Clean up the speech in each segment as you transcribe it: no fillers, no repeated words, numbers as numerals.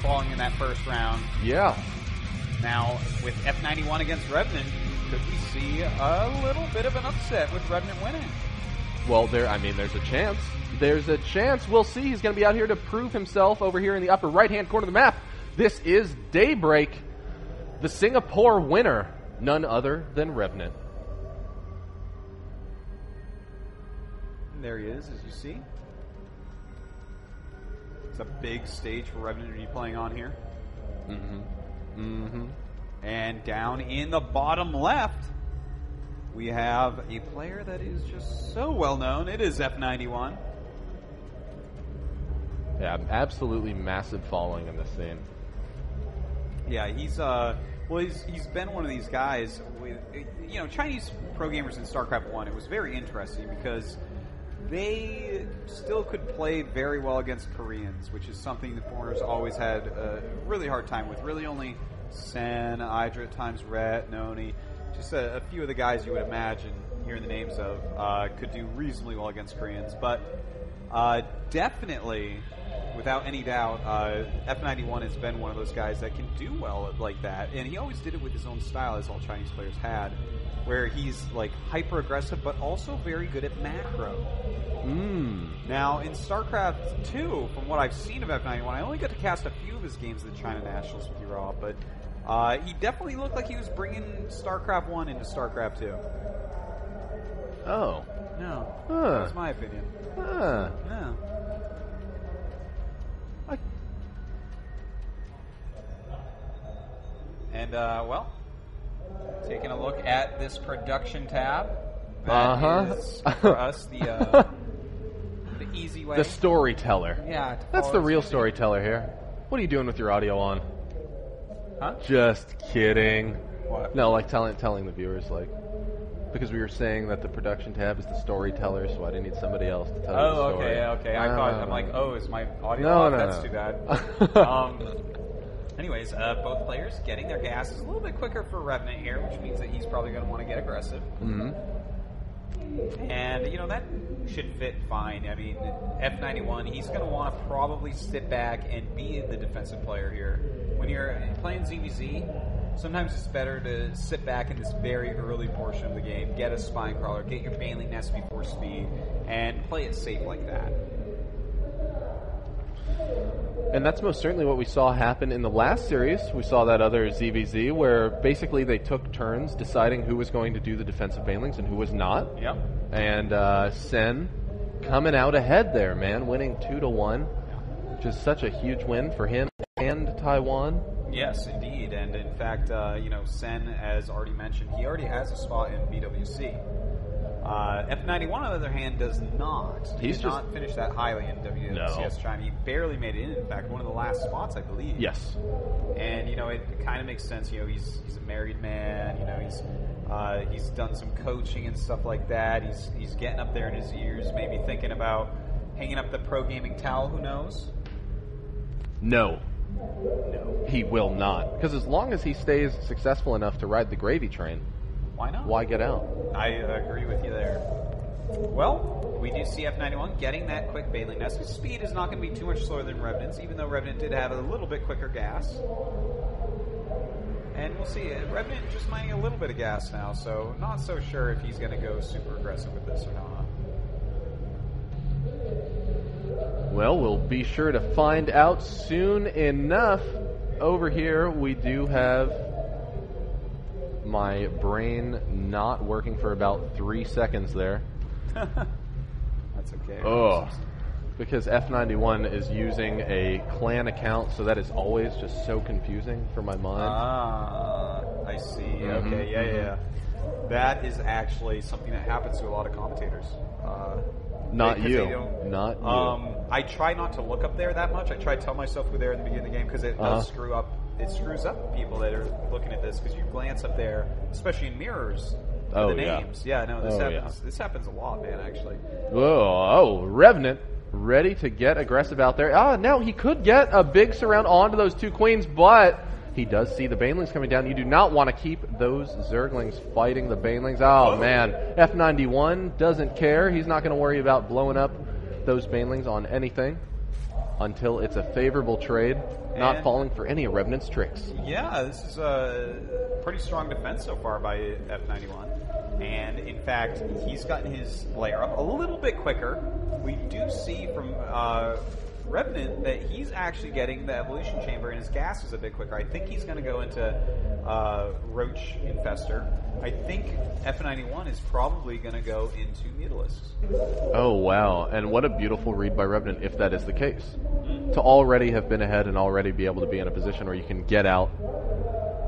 falling in that first round. Yeah. Now, with F91 against Revenant, could we see a little bit of an upset with Revenant winning? Well, there's a chance. There's a chance. We'll see. He's going to be out here to prove himself over here in the upper right-hand corner of the map. This is Daybreak, the Singapore winner, none other than Revenant. And there he is, as you see. It's a big stage for Revenant to be playing on here. And down in the bottom left, we have a player that is just so well known. It is F91. Yeah, absolutely massive following in this scene. Yeah, he's been one of these guys with, Chinese pro gamers in StarCraft 1. It was very interesting because they still could play very well against Koreans, which is something the foreigners always had a really hard time with. Really only Sen, Idra, at times Rhett, Noni, just a few of the guys you would imagine hearing the names of could do reasonably well against Koreans. But definitely, without any doubt, F91 has been one of those guys that can do well like that. And he always did it with his own style, as all Chinese players had, where he's like hyper aggressive but also very good at macro. Now in StarCraft 2, from what I've seen of F91, I only got to cast a few of his games at the China Nationals with Raw, but he definitely looked like he was bringing StarCraft 1 into StarCraft 2. Oh. No. That's my opinion. No. And, taking a look at this production tab, that is, for us, the easy way. The storyteller. Yeah. That's the real storyteller here. What are you doing with your audio on? Huh? Just kidding. What? No, like telling the viewers, like, because we were saying that the production tab is the storyteller, so I didn't need somebody else to tell you the story. Okay. I'm like, is my audio off? That's too bad. Anyways, both players getting their gases a little bit quicker for Revenant here, which means that he's probably going to want to get aggressive. And, that should fit fine. I mean, F91, he's going to want to probably sit back and be the defensive player here. When you're playing ZVZ, sometimes it's better to sit back in this very early portion of the game, get a Spine Crawler, get your Baneling Nest before speed, and play it safe like that. And that's most certainly what we saw happen in the last series. We saw that other ZVZ where basically they took turns deciding who was going to do the defensive banelings and who was not. Yep. And Sen coming out ahead there, man, winning 2-1, which is such a huge win for him and Taiwan. Yes, indeed. And in fact, Sen, as already mentioned, he already has a spot in BWC. F91, on the other hand, does not. He did not finish that highly in WCS China. He barely made it in. In fact, one of the last spots, I believe. Yes. And it kind of makes sense. He's a married man. He's done some coaching and stuff like that. He's getting up there in his years, maybe thinking about hanging up the pro gaming towel. Who knows? No, he will not. Because as long as he stays successful enough to ride the gravy train, why not? Why get out? I agree with you there. Well, we do see F91 getting that quick Baneling Nest. His speed is not going to be too much slower than Revenant's, even though Revenant did have a little bit quicker gas. And we'll see. Revenant just mining a little bit of gas now, so not so sure if he's going to go super aggressive with this or not. Well, we'll be sure to find out soon enough. Over here, we do have my brain not working for about 3 seconds there. That's okay. Oh, because F91 is using a clan account, so that is always just so confusing for my mind. I see. Okay, yeah. That is actually something that happens to a lot of commentators. Not you. Not you. I try not to look up there that much. I try to tell myself who they are in the beginning of the game because it does screw up. It screws up people that are looking at this because you glance up there, especially in mirrors, for the names. Yeah, no, this happens. This happens a lot, man. Actually. Revenant ready to get aggressive out there. Now he could get a big surround onto those two queens, but he does see the banelings coming down. You do not want to keep those Zerglings fighting the banelings. Oh, man. F91 doesn't care. He's not going to worry about blowing up those banelings on anything. until it's a favorable trade, not falling for any of Revenant's tricks. Yeah, this is a pretty strong defense so far by F91. And in fact, he's gotten his layer up a little bit quicker. We do see from Revenant that he's actually getting the evolution chamber and his gas is a bit quicker. I think he's going to go into Roach Infestor. I think F91 is probably going to go into Mutalisks. Oh, wow. And what a beautiful read by Revenant if that is the case. To already have been ahead and already be able to be in a position where you can get out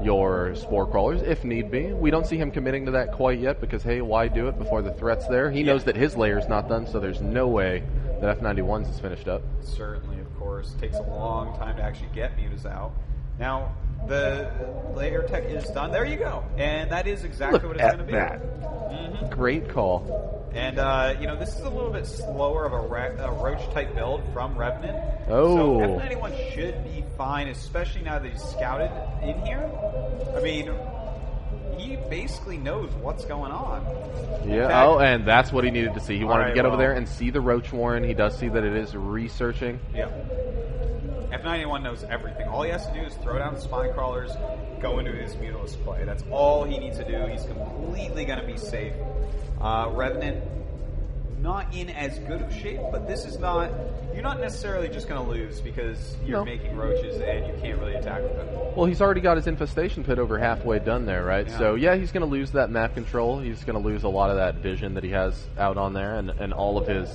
your Spore Crawlers if need be. We don't see him committing to that quite yet because, hey, why do it before the threat's there? He knows that his layer's not done, so there's no way that F91's is finished up. Certainly, of course. It takes a long time to actually get Mutas out. Now, the layer tech is done. There you go. And that is exactly what it's going to be. That. Great call. And, this is a little bit slower of a Roach-type build from Revenant. Oh. So F91 should be fine, especially now that he's scouted in here. I mean, he basically knows what's going on. Yeah, fact, and that's what he needed to see. He wanted to get over there and see the Roach Warren. He does see that it is researching. Yeah. F91 knows everything. All he has to do is throw down the Spine Crawlers, go into his Mutalisk play. That's all he needs to do. He's completely going to be safe. Revenant, not in as good of shape, but this is not... You're not necessarily just going to lose because you're making Roaches and you can't really attack with them. Well, he's already got his Infestation Pit over halfway done there, right? Yeah. So, yeah, he's going to lose that map control. He's going to lose a lot of that vision that he has out on there and all of his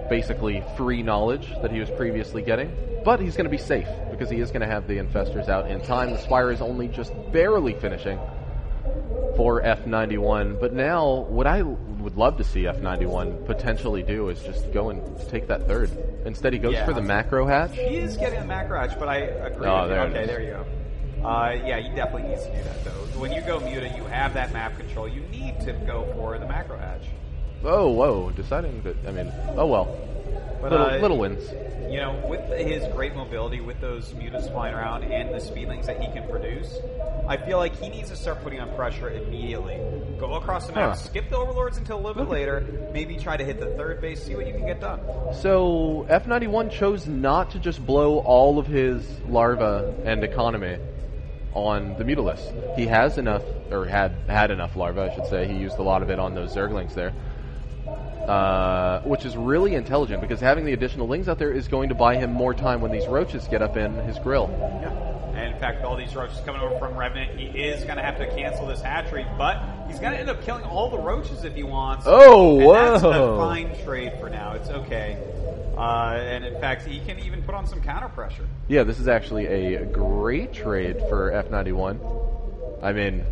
basically free knowledge that he was previously getting. But he's going to be safe because he is going to have the Infestors out in time. The Spire is only just barely finishing for F91. But now, what I would love to see F91 potentially do is just go and take that third. Instead, he goes for the macro hatch. He is getting the macro hatch, but I agree. Oh, there okay, there you go. Yeah, he definitely needs to do that, though. When you go Muta, you have that map control. You need to go for the macro hatch. Oh, whoa. Deciding that, I mean, oh well. But, little wins. You know, with his great mobility, with those Mutas flying around and the speedlings that he can produce, I feel like he needs to start putting on pressure immediately. Go across the map, skip the Overlords until a little bit later, maybe try to hit the third base, see what you can get done. So, F91 chose not to just blow all of his larva and economy on the Mutalisks. He has enough, or had enough larva, I should say. He used a lot of it on those Zerglings there. Which is really intelligent because having the additional lings out there is going to buy him more time when these Roaches get up in his grill. Yeah. And in fact, all these Roaches coming over from Revenant, he is going to have to cancel this hatchery, but he's going to end up killing all the Roaches if he wants. Oh, and whoa. That's a fine trade for now. It's okay. And in fact, he can even put on some counter pressure. Yeah, this is actually a great trade for F91. I mean...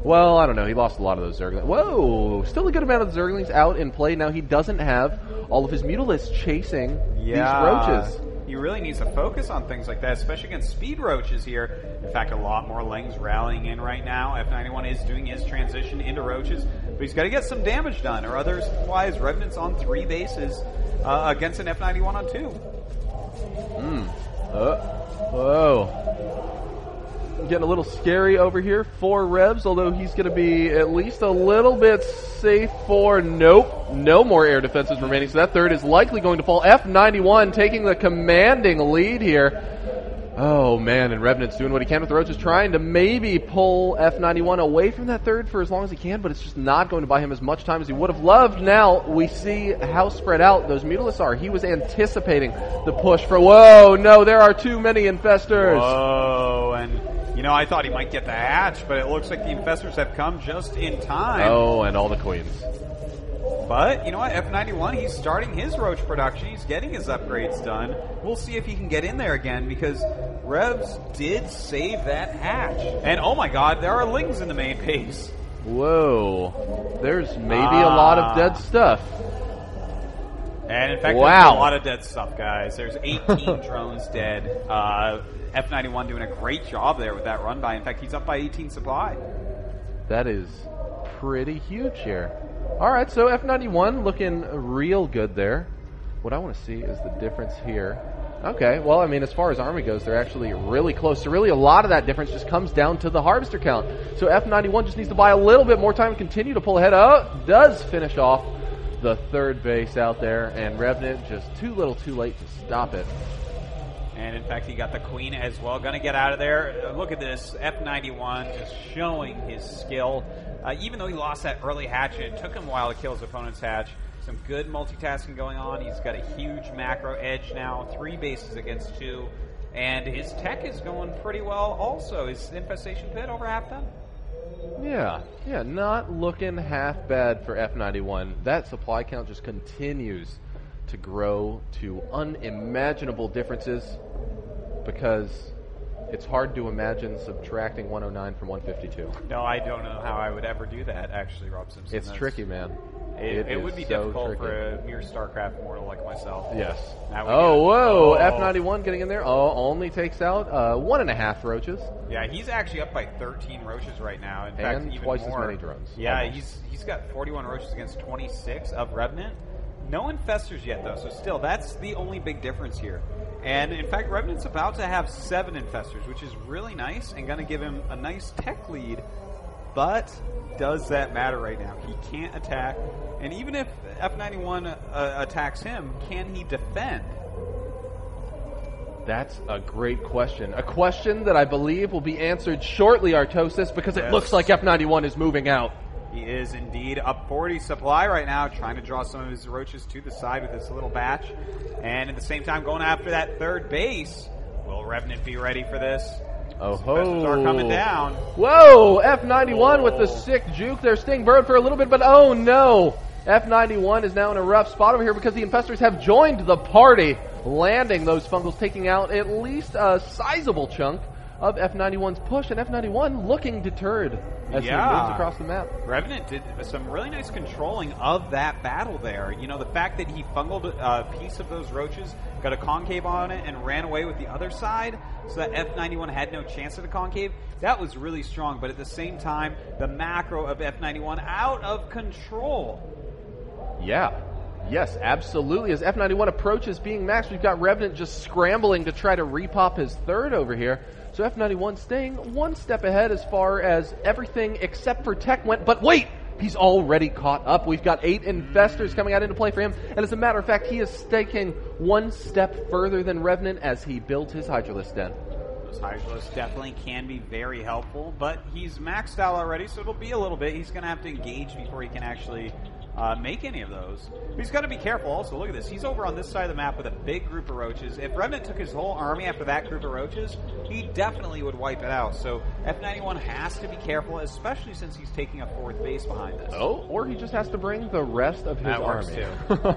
Well, I don't know. He lost a lot of those Zerglings. Whoa! Still a good amount of Zerglings out in play. Now he doesn't have all of his Mutalisks chasing these Roaches. He really needs to focus on things like that, especially against speed Roaches here. In fact, a lot more lings rallying in right now. F91 is doing his transition into Roaches, but he's got to get some damage done, or otherwise Revenant's on 3 bases against an F91 on 2. Whoa. Getting a little scary over here for Revs, although he's going to be at least a little bit safe for... Nope, no more air defenses remaining, so that third is likely going to fall. F91 taking the commanding lead here. Oh, man, and Revenant's doing what he can with the Roaches, trying to maybe pull F91 away from that third for as long as he can, but it's just not going to buy him as much time as he would have loved. Now, we see how spread out those Mutalisks are. He was anticipating the push for... Whoa, no, there are too many Infestors. Whoa, and... You know, I thought he might get the hatch, but it looks like the Infestors have come just in time. Oh, and all the Queens. But, you know what, F91, he's starting his Roach production. He's getting his upgrades done. We'll see if he can get in there again, because Revs did save that hatch. And, oh my god, there are lings in the main base. Whoa. There's maybe a lot of dead stuff. And, in fact, there's a lot of dead stuff, guys. There's 18 drones dead. F91 doing a great job there with that run by. In fact, he's up by 18 supply. That is pretty huge here. All right, so F91 looking real good there. What I want to see is the difference here. Okay, well, I mean, as far as army goes, they're actually really close. So really a lot of that difference just comes down to the harvester count. So F91 just needs to buy a little bit more time and continue to pull ahead. Oh, does finish off the third base out there, and Revenant just too little too late to stop it. And in fact, he got the queen as well. Going to get out of there. Look at this. F91 just showing his skill. Even though he lost that early hatch, it took him a while to kill his opponent's hatch. Some good multitasking going on. He's got a huge macro edge now. 3 bases against 2. And his tech is going pretty well also. His infestation pit over half done. Yeah, not looking half bad for F91. That supply count just continues to grow to unimaginable differences because it's hard to imagine subtracting 109 from 152. No, I don't know how I would ever do that, actually, Rob Simpson. It's tricky, man. It would be so difficult tricky. for a mere StarCraft mortal like myself. Yes. Whoa. F91 getting in there. Oh, only takes out 1.5 roaches. Yeah, he's actually up by 13 roaches right now. In and fact, even twice more. as many drones. Yeah, almost. he's got 41 roaches against 26 of Revenant. No infestors yet, though, so still, that's the only big difference here. And, in fact, Revenant's about to have 7 infestors, which is really nice and going to give him a nice tech lead. But does that matter right now? He can't attack. And even if F91 attacks him, can he defend? That's a great question. A question that I believe will be answered shortly, Artosis, because it looks like F91 is moving out. He is indeed up 40 supply right now, trying to draw some of his roaches to the side with this little batch. And at the same time, going after that 3rd base. Will Revenant be ready for this? Oh Infestors are coming down. Whoa! F91 with the sick juke there. Sting Bird for a little bit, but oh no! F91 is now in a rough spot over here because the infestors have joined the party, landing those fungals, taking out at least a sizable chunk of F91's push, and F91 looking deterred as he moves across the map. Revenant did some really nice controlling of that battle there. You know, the fact that he fungled a piece of those roaches, got a concave on it, and ran away with the other side so that F91 had no chance at a concave, that was really strong. But at the same time, the macro of F91 out of control. Yeah. Yes, absolutely. As F91 approaches being maxed, we've got Revenant just scrambling to try to repop his 3rd over here. So F91 staying 1 step ahead as far as everything except for tech went. But wait! He's already caught up. We've got 8 infestors coming out into play for him. And as a matter of fact, he is taking 1 step further than Revenant as he builds his Hydralisk den. Those Hydralisks definitely can be very helpful, but he's maxed out already, so it'll be a little bit. He's going to have to engage before he can actually make any of those. But he's got to be careful also. Look at this. He's over on this side of the map with a big group of roaches. If Revenant took his whole army after that group of roaches, he definitely would wipe it out. So F91 has to be careful, especially since he's taking a 4th base behind this. Oh, or he just has to bring the rest of his army. That works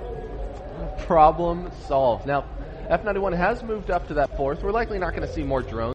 too. Problem solved. Now, F91 has moved up to that 4th. We're likely not going to see more drones.